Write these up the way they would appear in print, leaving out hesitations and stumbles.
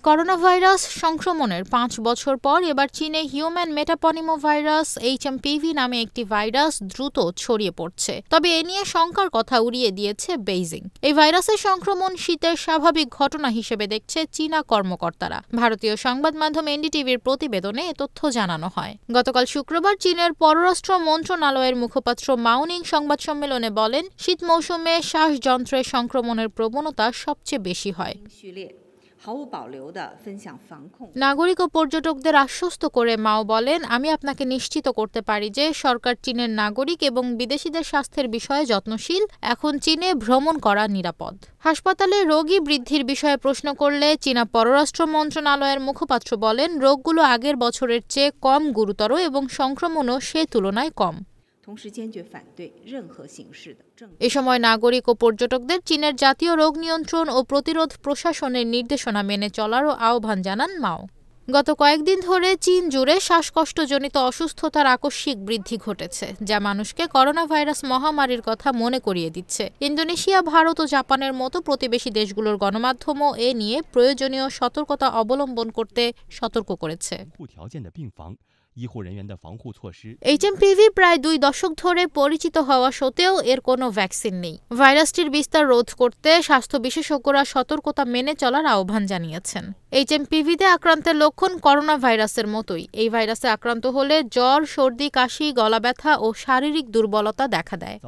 Corona virus সংক্রমণের 5 বছর পর এবার চীনে হিউম্যান মেটাপনিমো ভাইরাস HMPV নামে একটি ভাইরাস দ্রুত ছড়িয়ে পড়ছে। তবে এ নিয়ে শঙ্কার কথা উড়িয়ে দিয়েছে বেইজিং। এই ভাইরাসের সংক্রমণ শীতের স্বাভাবিক ঘটনা হিসেবে দেখছে চীনা কর্মকর্তারা। ভারতীয় সংবাদ মাধ্যম NDTVর প্রতিবেদনে এ তথ্য জানানো হয়। গতকাল শুক্রবার চীনের পররাষ্ট্র মন্ত্রণালয়ের মুখপাত্র মাওনিং সংবাদ সম্মেলনে বলেন, শীত মৌসুমে শ্বাসযন্ত্রের সংক্রমণের প্রবণতা সবচেয়ে বেশি হয়। নাগরিক ও পর্যটকদের আশ্বস্ত করে মাও বলেন, আমি আপনাকে নিশ্চিত করতে পারি যে সরকার চীনের নাগরিক এবং বিদেশিদের স্বাস্থ্যের বিষয়ে যত্নশীল। এখন চীনে ভ্রমণ করা নিরাপদ। হাসপাতালে রোগী বৃদ্ধির বিষয়ে প্রশ্ন করলে চীনা পররাষ্ট্র মন্ত্রণালয়ের মুখপাত্র বলেন, রোগগুলো আগের বছরের চেয়ে কম গুরুতর এবং সংক্রমণও সে তুলনায় কম। এ সময় নাগরিক ও পর্যটকদের চীনের জাতীয় রোগ নিয়ন্ত্রণ ও প্রতিরোধ প্রশাসনের নির্দেশনা মেনে চলারও আহ্বান জানান মাও। গত কয়েকদিন ধরে চীন জুড়ে শ্বাসকষ্টজনিত অসুস্থতার আকস্মিক বৃদ্ধি ঘটেছে, যা মানুষকে করোনা ভাইরাস মহামারীর কথা মনে করিয়ে দিচ্ছে। ইন্দোনেশিয়া, ভারত ও জাপানের মতো প্রতিবেশী দেশগুলোর গণমাধ্যমও এ নিয়ে প্রয়োজনীয় সতর্কতা অবলম্বন করতে সতর্ক করেছে। HMPV প্রায় 2 দশক ধরে পরিচিত হওয়া সত্ত্বেও এর কোনো ভ্যাকসিন নেই। ভাইরাসটির বিস্তার রোধ করতে স্বাস্থ্য বিশেষজ্ঞরা সতর্কতা মেনে চলার আহ্বান জানিয়েছেন। HMPV-তে আক্রান্তের লক্ষণ করোনা ভাইরাসের মতোই। এই ভাইরাসে আক্রান্ত হলে জ্বর, সর্দি, কাশি, গলা ব্যথা ও শারীরিক দুর্বলতা দেখা দেয়।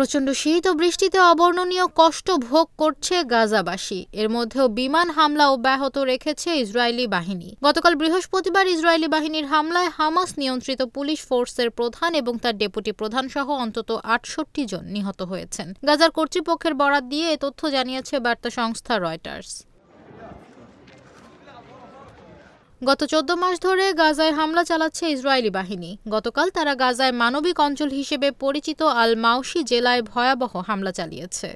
প্রচণ্ড শীত ও বৃষ্টিতে অবর্ণনীয় কষ্ট ভোগ করছে গাজাবাসী। এর মধ্যেও বিমান হামলা অব্যাহত রেখেছে ইসরায়েলি বাহিনী। গতকাল বৃহস্পতিবার ইসরায়েলি বাহিনীর হামলায় হামাস নিয়ন্ত্রিত পুলিশ ফোর্সের প্রধান এবং তার ডেপুটি প্রধান সহ অন্তত 68 জন নিহত হয়েছেন। গাজার কর্তৃপক্ষের বরাত দিয়ে এ তথ্য জানিয়েছে বার্তা সংস্থা রয়টার্স। গত 14 মাস ধরে গাজায় হামলা চালাচ্ছে ইসরায়েলি বাহিনী। গতকাল তারা গাজায় মানবিক অঞ্চল হিসেবে পরিচিত আল মাউশি জেলায় ভয়াবহ হামলা চালিয়েছে।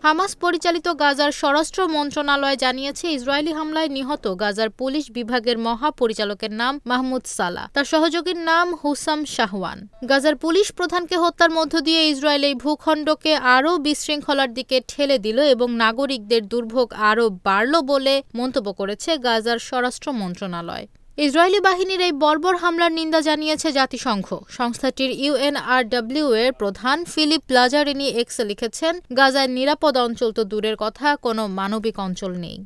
হামাস পরিচালিত গাজার স্বরাষ্ট্র মন্ত্রণালয় জানিয়েছে, ইসরায়েলি হামলায় নিহত গাজার পুলিশ বিভাগের মহাপরিচালকের নাম মাহমুদ সালাহ, তার সহযোগীর নাম হুসাম শাহওয়ান। গাজার পুলিশ প্রধানকে হত্যার মধ্য দিয়ে ইসরায়েল এই ভূখণ্ডকে আরও বিশৃঙ্খলার দিকে ঠেলে দিল এবং নাগরিকদের দুর্ভোগ আরও বাড়ল বলে মন্তব্য করেছে গাজার স্বরাষ্ট্র মন্ত্রণালয়। ইসরায়েলি বাহিনীর এই বর্বর হামলার নিন্দা জানিয়েছে জাতিসংঘ। সংস্থাটির UNRW এর প্রধান ফিলিপ লাজারিনি এক্সে লিখেছেন, গাজায় নিরাপদ অঞ্চল তো দূরের কথা, কোনো মানবিক অঞ্চল নেই।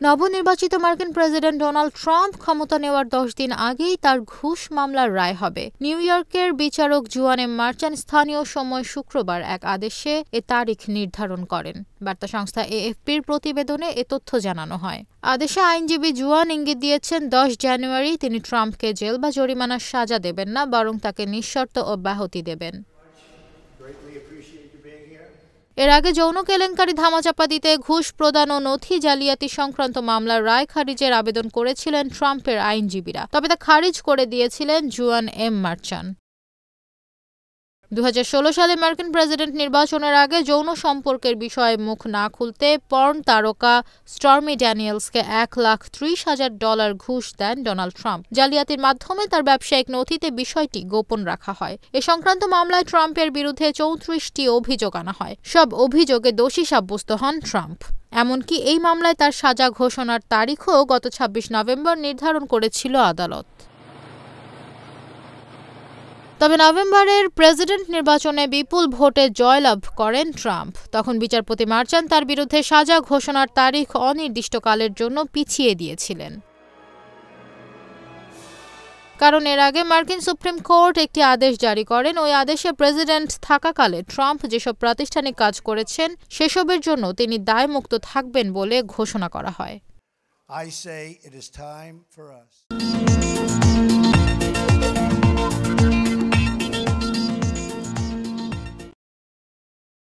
নবনির্বাচিত মার্কিন প্রেসিডেন্ট ডোনাল্ড ট্রাম্প ক্ষমতা নেওয়ার 10 দিন আগেই তার ঘুষ মামলার রায় হবে। নিউ ইয়র্কের বিচারক জুয়ান এম মার্চান স্থানীয় সময় শুক্রবার এক আদেশে এ তারিখ নির্ধারণ করেন। বার্তা সংস্থা AFPর প্রতিবেদনে এ তথ্য জানানো হয়। আদেশে আইনজীবী জুয়ান ইঙ্গিত দিয়েছেন, 10 জানুয়ারি তিনি ট্রাম্পকে জেল বা জরিমানার সাজা দেবেন না, বরং তাকে নিঃশর্ত অব্যাহতি দেবেন। এর আগে যৌন কেলেঙ্কারি ধামাচাপা দিতে ঘুষ প্রদান ও নথি জালিয়াতি সংক্রান্ত মামলার রায় খারিজের আবেদন করেছিলেন ট্রাম্পের আইনজীবীরা, তবে তা খারিজ করে দিয়েছিলেন জুয়ান এম মার্চান। 2016 সালে মার্কিন প্রেসিডেন্ট নির্বাচনের আগে যৌন সম্পর্কের বিষয়ে মুখ না খুলতে পর্ন তারকা স্টর্মি ড্যানিয়েলসকে $1,30,000 ঘুষ দেন ডোনাল্ড ট্রাম্প। জালিয়াতির মাধ্যমে তার ব্যবসায়িক নথিতে বিষয়টি গোপন রাখা হয়। এ সংক্রান্ত মামলায় ট্রাম্পের বিরুদ্ধে 34টি অভিযোগ আনা হয়। সব অভিযোগে দোষী সাব্যস্ত হন ট্রাম্প। এমনকি এই মামলায় তার সাজা ঘোষণার তারিখও গত 26 নভেম্বর নির্ধারণ করেছিল আদালত। তবে নভেম্বরের প্রেসিডেন্ট নির্বাচনে বিপুল ভোটে জয়লাভ করেন ট্রাম্প। তখন বিচারপতি মার্চান তার বিরুদ্ধে সাজা ঘোষণার তারিখ অনির্দিষ্টকালের জন্য পিছিয়ে দিয়েছিলেন। কারণ এর আগে মার্কিন সুপ্রিম কোর্ট একটি আদেশ জারি করেন। ওই আদেশে প্রেসিডেন্ট থাকাকালে ট্রাম্প যেসব প্রাতিষ্ঠানিক কাজ করেছেন সেসবের জন্য তিনি দায়মুক্ত থাকবেন বলে ঘোষণা করা হয়। I say it is time for us.